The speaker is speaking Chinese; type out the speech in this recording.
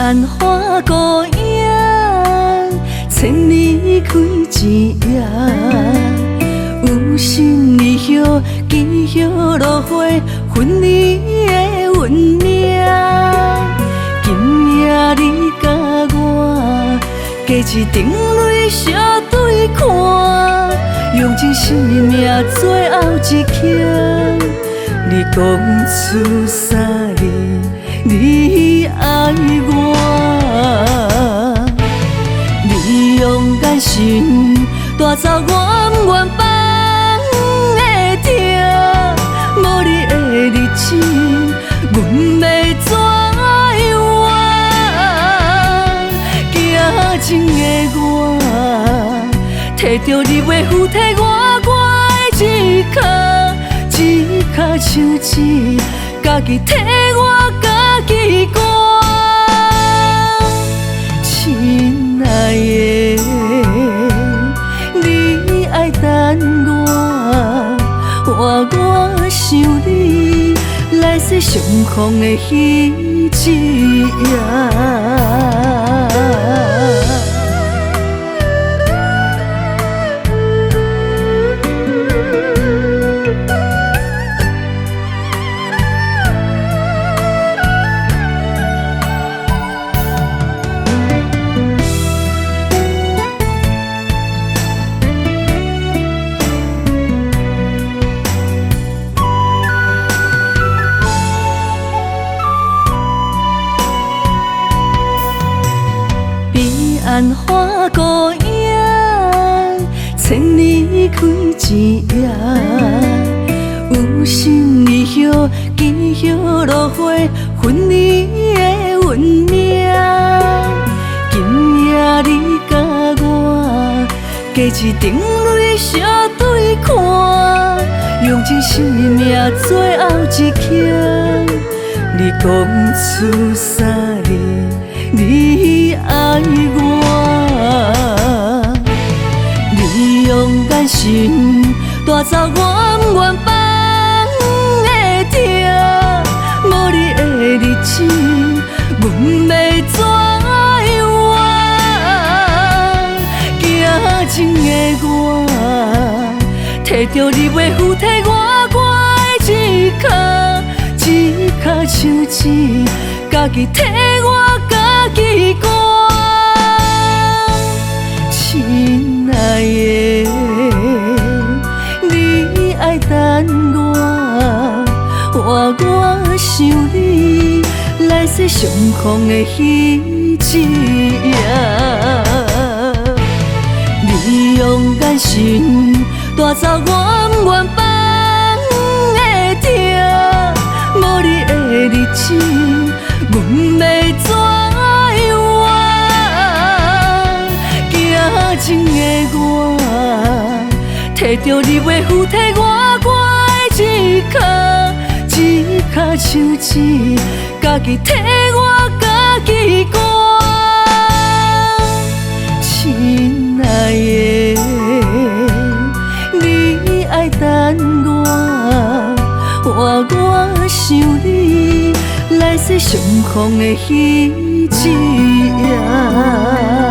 岸花孤影，千里开一夜。有心离乡，记许落花，分离的温热。今夜你甲我，加一场泪相对看，用尽生命最后一刻。你讲出啥字？你爱我，你用眼神带走我不愿放的痛，无你的日子，阮要怎活？行情的我，摕着你袂付替我歌的一脚，一脚手指，家己替我家己歌。亲爱的，你爱等我，换我想你来世相逢的彼一夜。岸花孤影，千里开一夜。有心离乡，记许落花，分离的温热。今夜你甲我，加一场泪相对看，用尽生命最后一刻。你讲出啥字？你爱我，你用眼神带走我不愿放的痛，无你的日子，阮要怎活？行情的我，摕着你袂付替我歌的一脚，一脚手指，家己替我家己歌。亲爱的，你爱等我，换我想你来世相逢的彼一夜。你用眼神带走我不愿放的痛，无你的日子，阮要怎活？行情的我，摕着你袂付替我歌的一脚，一脚手指，家己替我家己歌。亲爱的，你爱等我，换我想你来世相逢的彼一夜。